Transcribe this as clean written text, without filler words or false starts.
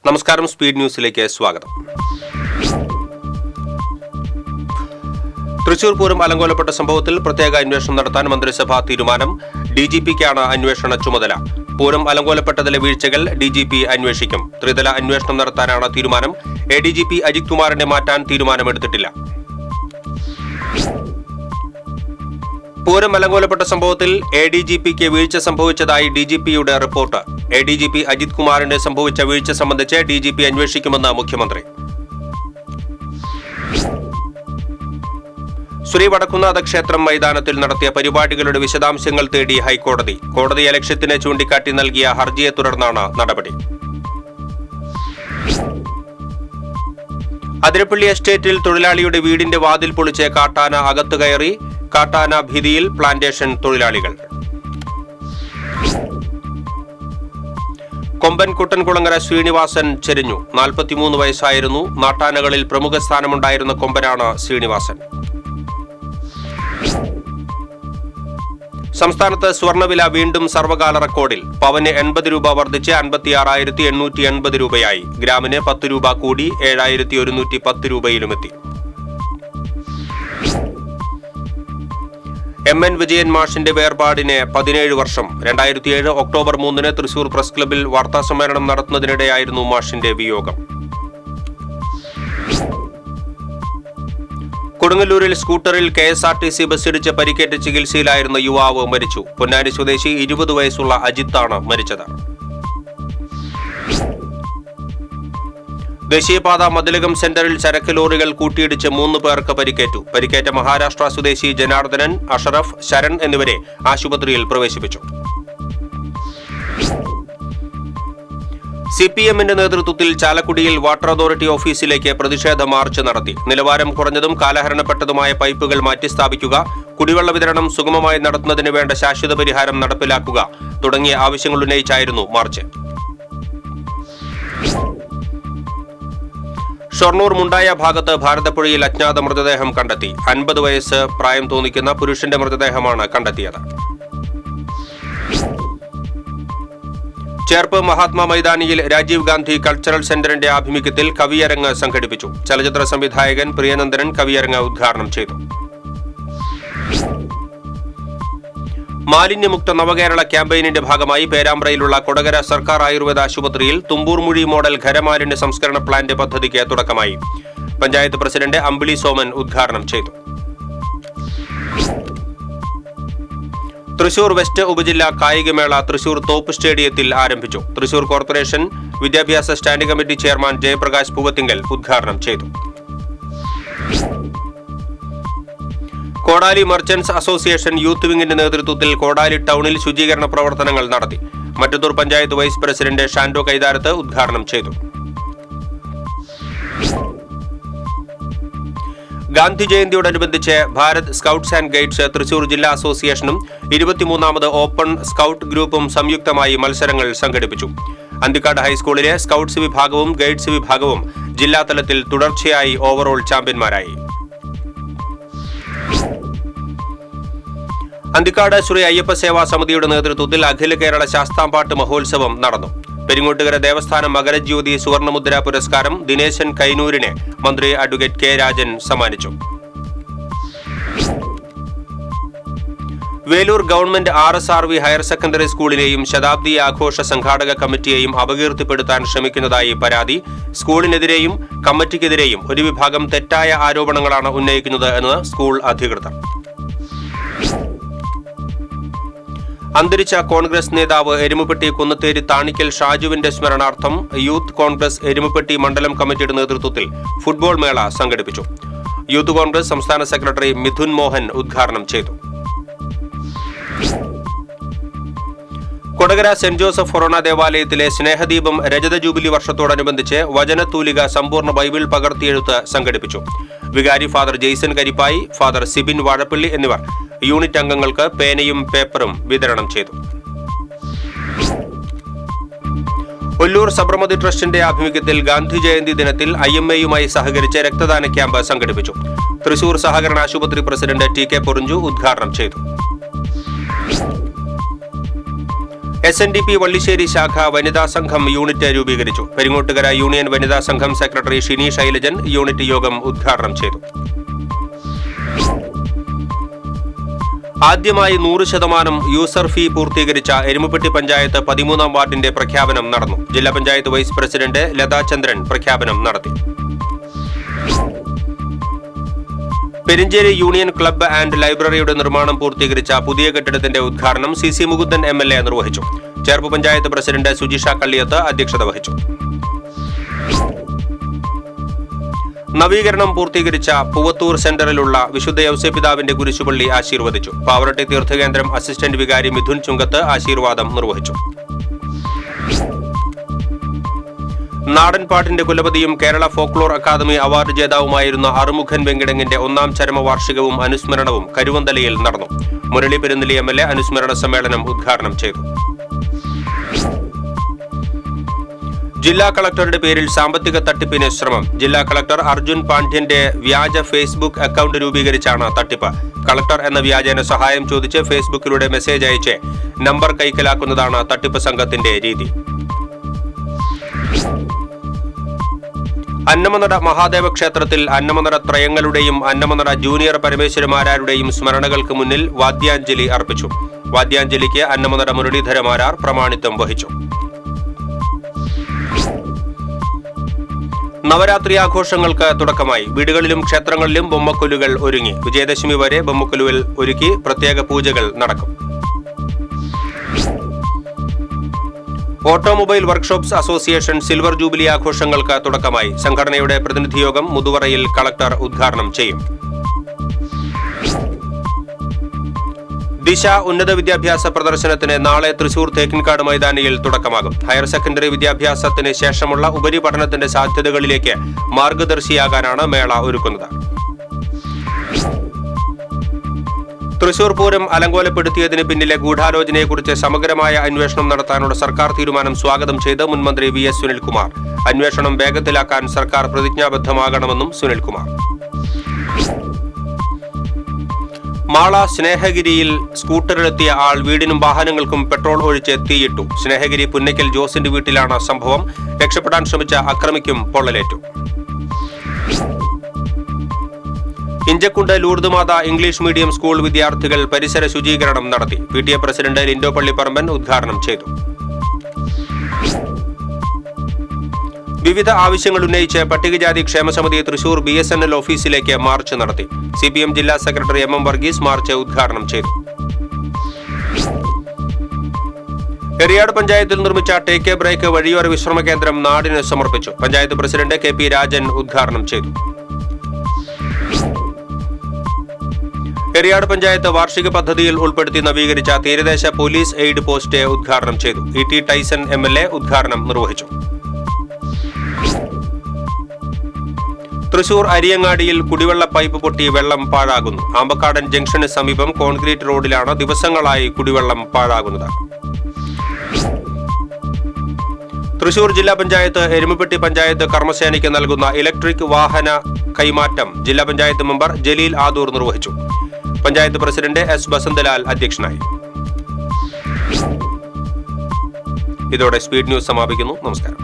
നമസ്കാരം, സ്പീഡ് ന്യൂസിലേക്ക് സ്വാഗതം. തൃശൂർ പൂരം അലങ്കോലപ്പെട്ട സംഭവത്തിൽ പ്രത്യേക അന്വേഷണം നടത്താൻ മന്ത്രിസഭാ തീരുമാനം. ഡിജിപിക്കാണ് അന്വേഷണ ചുമതല. പൂരം അലങ്കോലപ്പെട്ടതിലെ വീഴ്ചകൾ ഡിജിപി അന്വേഷിക്കും. ത്രിതല അന്വേഷണം നടത്താനാണ് തീരുമാനം. എഡിജിപി അജിത് കുമാറിനെ മാറ്റാൻ തീരുമാനമെടുത്തിട്ടില്ല. പൂരം അലങ്കോലപ്പെട്ട സംഭവത്തിൽ എഡിജിപിക്ക് വീഴ്ച സംഭവിച്ചതായി ഡിജിപിയുടെ റിപ്പോർട്ട്. എഡിജിപി അജിത് കുമാറിന് സംഭവിച്ച വീഴ്ച സംബന്ധിച്ച് ഡിജിപി അന്വേഷിക്കുമെന്ന് മുഖ്യമന്ത്രി. ശ്രീ വടക്കുംനാഥ ക്ഷേത്രം മൈതാനത്തിൽ നടത്തിയ പരിപാടികളുടെ വിശദാംശങ്ങൾ തേടി ഹൈക്കോടതി. കോടതി അലക്ഷ്യത്തിനെ ചൂണ്ടിക്കാട്ടി നൽകിയ ഹർജിയെ തുടർന്നാണ് നടപടി. അതിരപ്പള്ളി എസ്റ്റേറ്റിൽ തൊഴിലാളിയുടെ വീടിന്റെ വാതിൽ പൊളിച്ച് കാട്ടാന അകത്തു കയറി. കാട്ടാന ഭീതിയിൽ പ്ലാന്റേഷൻ തൊഴിലാളികൾ. കൊമ്പൻ കുട്ടൻകുളങ്ങര ശ്രീനിവാസൻ ചെരിഞ്ഞു. 43 വയസ്സായിരുന്നു. നാട്ടാനകളിൽ പ്രമുഖ സ്ഥാനമുണ്ടായിരുന്ന കൊമ്പനാണ് ശ്രീനിവാസൻ. സംസ്ഥാനത്ത് സ്വർണ്ണവില വീണ്ടും സർവകാല റെക്കോർഡിൽ. പവന് 80 രൂപ വർദ്ധിച്ച് 56,880 രൂപയായി. ഗ്രാമിന് 10 രൂപ കൂടി 7,110 രൂപയിലുമെത്തി. MN വിജയൻ മാഷിന്റെ വേർപാടിന് 17 വർഷം. 2007 ഒക്ടോബർ 3 തൃശൂർ പ്രസ് ക്ലബിൽ വാർത്താസമ്മേളനം നടത്തുന്നതിനിടെയായിരുന്നു മാഷിന്റെ വിയോഗം. കൊടുങ്ങല്ലൂരിൽ സ്കൂട്ടറിൽ KSRTC ബസ്സിടിച്ച് പരിക്കേറ്റ് ചികിത്സയിലായിരുന്ന യുവാവ് മരിച്ചു. പൊന്നാനി സ്വദേശി 20 വയസ്സുള്ള അജിത്താണ് മരിച്ചത്. ദേശീയപാത മതിലകം സെന്ററിൽ ചരക്ക് ലോറികൾ കൂട്ടിയിടിച്ച് 3 പേർക്ക് പരിക്കേറ്റു. പരിക്കേറ്റ മഹാരാഷ്ട്ര സ്വദേശി ജനാർദ്ദനൻ, അഷറഫ്, ശരൺ എന്നിവരെ ആശുപത്രിയിൽ പ്രവേശിപ്പിച്ചു. CPMന്റെ നേതൃത്വത്തിൽ ചാലക്കുടിയിൽ വാട്ടർ അതോറിറ്റി ഓഫീസിലേക്ക് പ്രതിഷേധ മാർച്ച് നടത്തി. നിലവാരം കുറഞ്ഞതും കാലഹരണപ്പെട്ടതുമായ പൈപ്പുകൾ മാറ്റിസ്ഥാപിക്കുക, കുടിവെള്ള വിതരണം സുഗമമായി നടത്തുന്നതിന് വേണ്ട ശാശ്വത പരിഹാരം നടപ്പിലാക്കുക തുടങ്ങിയ ആവശ്യങ്ങൾ ഉന്നയിച്ചായിരുന്നു മാർച്ച്. ഷൊർണൂർ മുണ്ടായ ഭാഗത്ത് ഭാരതപ്പുഴയിൽ അജ്ഞാത മൃതദേഹം കണ്ടെത്തി. 50 വയസ്സ് പ്രായം തോന്നിക്കുന്ന പുരുഷന്റെ മൃതദേഹമാണ് കണ്ടെത്തിയത്. ചേർപ്പ് മഹാത്മാ മൈതാനിയിൽ രാജീവ് ഗാന്ധി കൾച്ചറൽ സെന്ററിന്റെ ആഭിമുഖ്യത്തിൽ കവിയരങ്ങ് സംഘടിപ്പിച്ചു. ചലച്ചിത്ര സംവിധായകൻ പ്രിയനന്ദനൻ കവിയരങ്ങ് ഉദ്ഘാടനം ചെയ്തു. മാലിന്യമുക്ത നവകേരള ക്യാമ്പയിനിന്റെ ഭാഗമായി പേരാമ്പ്രയിലുള്ള കൊടകര സർക്കാർ ആയുർവേദ ആശുപത്രിയിൽ തുമ്പൂർമുഴി മോഡൽ ഖരമാലിന്യ സംസ്കരണ പ്ലാന്റ് പദ്ധതിക്ക് തുടക്കമായി. പഞ്ചായത്ത് പ്രസിഡന്റ് അമ്പിളി സോമൻ ഉദ്ഘാടനം ചെയ്തു. തൃശൂർ വെസ്റ്റ് ഉപജില്ലാ കായികമേള തൃശൂർ തോപ്പ് സ്റ്റേഡിയത്തിൽ ആരംഭിച്ചു. തൃശൂർ കോർപ്പറേഷൻ വിദ്യാഭ്യാസ standing committee chairman Jayaprakash Poovathinkal ഉദ്ഘാടനം ചെയ്തു. കോടാലി മർച്ചന്റ്സ് അസോസിയേഷൻ യൂത്ത് വിംഗിന്റെ നേതൃത്വത്തിൽ കോടാലി ടൗണിൽ ശുചീകരണ പ്രവർത്തനങ്ങൾ നടത്തി. മറ്റത്തൂർ പഞ്ചായത്ത് വൈസ് പ്രസിഡന്റ് ഷാൻഡോ കൈതാരത്ത് ഉദ്ഘാടനം ചെയ്തു. ഗാന്ധി ജയന്തിയോടനുബന്ധിച്ച് Bharat scouts and guides Thrissur ജില്ലാ അസോസിയേഷനും 23ാമത് ഓപ്പൺ സ്കൌട്ട് ഗ്രൂപ്പും സംയുക്തമായി മത്സരങ്ങൾ സംഘടിപ്പിച്ചു. അന്തിക്കാട് ഹൈസ്കൂളിലെ സ്കൌട്ട്സ് വിഭാഗവും ഗൈഡ്സ് വിഭാഗവും ജില്ലാതലത്തിൽ തുടർച്ചയായി ഓവറോൾ ചാമ്പ്യന്മാരായി. അന്തിക്കാട് ശ്രീ അയ്യപ്പ സേവാ സമിതിയുടെ നേതൃത്വത്തിൽ അഖില കേരള ശാസ്താംപാട്ട് മഹോത്സവം നടന്നു. പെരിങ്ങോട്ടുകര ദേവസ്ഥാനം മകരജ്യോതി സുവർണമുദ്ര പുരസ്കാരം ദിനേശൻ കൈനൂരിനെ മന്ത്രി അഡ്വക്കേറ്റ് കെ രാജൻ സമ്മാനിച്ചു. Veloor government RSRV higher secondary സ്കൂളിനെയും ശതാബ്ദി ആഘോഷ സംഘാടക കമ്മിറ്റിയെയും അപകീർത്തിപ്പെടുത്താൻ ശ്രമിക്കുന്നതായി പരാതി. സ്കൂളിനെതിരെയും കമ്മിറ്റിക്കെതിരെയും ഒരു വിഭാഗം തെറ്റായ ആരോപണങ്ങളാണ് ഉന്നയിക്കുന്നത് എന്ന് സ്കൂൾ അധികൃതർ. അന്തരിച്ച കോൺഗ്രസ് നേതാവ് എരുമപ്പെട്ടി കുന്നത്തേരി താണിക്കൽ ഷാജുവിന്റെ സ്മരണാർത്ഥം യൂത്ത് കോൺഗ്രസ് എരുമപ്പെട്ടി മണ്ഡലം കമ്മിറ്റിയുടെ നേതൃത്വത്തിൽ ഫുട്ബോൾ മേള സംഘടിപ്പിച്ചു. യൂത്ത് കോൺഗ്രസ് സംസ്ഥാന സെക്രട്ടറി മിഥുൻ മോഹൻ ഉദ്ഘാടനം ചെയ്തു. കൊടകര സെന്റ് ജോസഫ് ഫൊറോണ ദേവാലയത്തിലെ സ്നേഹദീപം രജത ജൂബിലി വർഷത്തോടനുബന്ധിച്ച് വചനത്തൂലിക സമ്പൂർണ്ണ ബൈബിൾ പകർത്തിയെഴുത്ത് സംഘടിപ്പിച്ചു. വികാരി ഫാദർ ജെയ്സൺ കരിപ്പായി, ഫാദർ സിബിൻ വാഴപ്പള്ളി എന്നിവർ യൂണിറ്റ് അംഗങ്ങൾക്ക് പേനയും പേപ്പറും വിതരണം ചെയ്തു. ഒല്ലൂർ സബർമതി ട്രസ്റ്റിന്റെ ആഭിമുഖ്യത്തിൽ ഗാന്ധി ജയന്തി ദിനത്തിൽ IMAയുമായി സഹകരിച്ച് രക്തദാന ക്യാമ്പ് സംഘടിപ്പിച്ചു. തൃശൂർ സഹകരണ ആശുപത്രി പ്രസിഡന്റ് TK പൊറിഞ്ചു ഉദ്ഘാടനം ചെയ്തു. SNDP വള്ളിശ്ശേരി ശാഖ വനിതാ സംഘം യൂണിറ്റ് രൂപീകരിച്ചു. പെരിങ്ങോട്ടുകര യൂണിയൻ വനിതാ സംഘം സെക്രട്ടറി ഷിനി ശൈലജൻ യൂണിറ്റ് യോഗം ഉദ്ഘാടനം ചെയ്തു. ആദ്യമായി 100% യൂസർ ഫീ പൂർത്തീകരിച്ച എരുമപ്പെട്ടി പഞ്ചായത്ത് 13ാം വാർഡിന്റെ പ്രഖ്യാപനം നടന്നു. ജില്ലാ പഞ്ചായത്ത് വൈസ് പ്രസിഡന്റ് ലതാ ചന്ദ്രൻ പ്രഖ്യാപനം നടത്തി. പെരിഞ്ചേരി യൂണിയൻ ക്ലബ്ബ് ആൻഡ് ലൈബ്രറിയുടെ നിർമ്മാണം പൂർത്തീകരിച്ച പുതിയ കെട്ടിടത്തിന്റെ ഉദ്ഘാടനം CC മുകുന്ദൻ MLA നിർവഹിച്ചു. ചേർപ്പ് പഞ്ചായത്ത് പ്രസിഡന്റ് സുജിഷ കള്ളിയത്ത് അധ്യക്ഷത വഹിച്ചു. നവീകരണം പൂർത്തീകരിച്ച പൂവത്തൂർ സെന്ററിലുള്ള വിശുദ്ധ യൗസേപിതാവിന്റെ കുരിശുപള്ളി ആശീർവദിച്ചു. പാവറട്ടി തീർത്ഥകേന്ദ്രം അസിസ്റ്റന്റ് വികാരി മിഥുൻ ചുങ്കത്ത് ആശീർവാദം നിർവഹിച്ചു. നാടൻപാട്ടിന്റെ കുലപതിയും കേരള ഫോക്ലോർ അക്കാദമി അവാർഡ് ജേതാവുമായിരുന്ന അറുമുഖൻ വെങ്കിടങ്ങിന്റെ 1ാം ചരമവാർഷികവും അനുസ്മരണവും കരുവന്തലയിൽ നടന്നു. മുരളി പെരുന്നെല്ലി MLA അനുസ്മരണ സമ്മേളനം ഉദ്ഘാടനം ചെയ്തു. ജില്ലാ കളക്ടറുടെ പേരിൽ സാമ്പത്തിക തട്ടിപ്പിന് ശ്രമം. ജില്ലാ കളക്ടർ അർജുൻ പാണ്ഡ്യന്റെ വ്യാജ ഫേസ്ബുക്ക് അക്കൗണ്ട് രൂപീകരിച്ചാണ് തട്ടിപ്പ്. കളക്ടർ എന്ന വ്യാജേന സഹായം ചോദിച്ച് ഫേസ്ബുക്കിലൂടെ മെസ്സേജ് അയച്ച് നമ്പർ കൈക്കലാക്കുന്നതാണ് തട്ടിപ്പ് സംഘത്തിന്റെ രീതി. അന്നമനട മഹാദേവ ക്ഷേത്രത്തിൽ അന്നമനട ത്രയങ്ങളുടെയും അന്നമനട ജൂനിയർ പരമേശ്വരമാരാരുടെയും സ്മരണകൾക്ക് മുന്നിൽ വാദ്യാഞ്ജലി അർപ്പിച്ചു. വാദ്യാഞ്ജലിക്ക് അന്നമനട മുരളീധരമാരാർ പ്രമാണിത്വം വഹിച്ചു. നവരാത്രി ആഘോഷങ്ങൾക്ക് തുടക്കമായി. വീടുകളിലും ക്ഷേത്രങ്ങളിലും ബൊമ്മക്കൊലുകൾ ഒരുങ്ങി. വിജയദശമി വരെ ബൊമ്മക്കൊലുകൾ ഒരുക്കി പ്രത്യേക പൂജകൾ നടക്കും. Automobile workshops association silver jubilee ആഘോഷങ്ങൾക്ക് തുടക്കമായി. സംഘടനയുടെ പ്രതിനിധിയോഗം മുതുവറയിൽ കളക്ടർ ഉദ്ഘാടനം ചെയ്യും. ദിശ ഉന്നത വിദ്യാഭ്യാസ പ്രദർശനത്തിന് നാളെ തൃശൂർ തേക്കിൻകാട് മൈതാനിയിൽ തുടക്കമാകും. ഹയർ സെക്കൻഡറി വിദ്യാഭ്യാസത്തിന് ശേഷമുള്ള ഉപരിപഠനത്തിന്റെ സാധ്യതകളിലേക്ക് മാർഗദർശിയാകാനാണ് മേള ഒരുക്കുന്നത്. തൃശൂർ പൂരം അലങ്കോലപ്പെടുത്തിയതിന് പിന്നിലെ ഗൂഢാലോചനയെക്കുറിച്ച് സമഗ്രമായ അന്വേഷണം നടത്താനുള്ള സർക്കാർ തീരുമാനം സ്വാഗതം ചെയ്ത് മുൻമന്ത്രി VS സുനിൽകുമാർ. അന്വേഷണം വേഗത്തിലാക്കാൻ സർക്കാർ പ്രതിജ്ഞാബദ്ധമാകണമെന്നും സുനിൽകുമാർ. മാള സ്നേഹഗിരിയിൽ സ്കൂട്ടറിലെത്തിയ ആൾ വീടിനും വാഹനങ്ങൾക്കും പെട്രോൾ ഒഴിച്ച് തീയിട്ടു. സ്നേഹഗിരി പുന്നയ്ക്കൽ ജോസിന്റെ വീട്ടിലാണ് സംഭവം. രക്ഷപ്പെടാൻ ശ്രമിച്ച അക്രമിക്കും പൊള്ളലേറ്റു. ഇഞ്ചക്കുണ്ട് ലൂർദ് മാതാ ഇംഗ്ലീഷ് മീഡിയം സ്കൂൾ വിദ്യാർത്ഥികൾ പരിസര ശുചീകരണം നടത്തി. PTA പ്രസിഡന്റ് ലിൻഡോ പള്ളിപ്പറമ്പൻ ഉദ്ഘാടനം ചെയ്തു. വിവിധ ആവശ്യങ്ങൾ ഉന്നയിച്ച് പട്ടികജാതി ക്ഷേമസമിതി തൃശൂർ BSNL ഓഫീസിലേക്ക് മാർച്ച് നടത്തി. CPM ജില്ലാ സെക്രട്ടറി MM വർഗീസ് മാർച്ച് ഉദ്ഘാടനം ചെയ്തു. എറിയാട് പഞ്ചായത്തിൽ നിർമ്മിച്ച ടേക്ക് എ ബ്രേക്ക് വഴിയോര വിശ്രമ കേന്ദ്രം നാടിന് സമർപ്പിച്ചു. പഞ്ചായത്ത് പ്രസിഡന്റ് KP രാജൻ ഉദ്ഘാടനം ചെയ്തു. എറിയാട് പഞ്ചായത്ത് വാർഷിക പദ്ധതിയിൽ ഉൾപ്പെടുത്തി നവീകരിച്ച തീരദേശ പോലീസ് എയ്ഡ് പോസ്റ്റ് ഉദ്ഘാടനം ചെയ്തു. ET ടൈസൺ MLA ഉദ്ഘാടനം നിർവഹിച്ചു. തൃശൂർ അരിയങ്ങാടിയിൽ കുടിവെള്ള പൈപ്പ് പൊട്ടി വെള്ളം പാഴാകുന്നു. ആമ്പക്കാടൻ ജംഗ്ഷന് സമീപം കോൺക്രീറ്റ് റോഡിലാണ് ദിവസങ്ങളായി കുടിവെള്ളം പാഴാകുന്നത്. തൃശൂർ ജില്ലാ പഞ്ചായത്ത് എരുമപ്പെട്ടി പഞ്ചായത്ത് കർമ്മസേനയ്ക്ക് നൽകുന്ന ഇലക്ട്രിക് വാഹന കൈമാറ്റം ജില്ലാ പഞ്ചായത്ത് മെമ്പർ ജലീൽ ആദൂർ നിർവഹിച്ചു. പഞ്ചായത്ത് പ്രസിഡന്റ് S ബസന്തലാൽ അധ്യക്ഷനായി. ഇതോടെ സ്പീഡ് ന്യൂസ് സമാപിക്കുന്നു. നമസ്കാരം.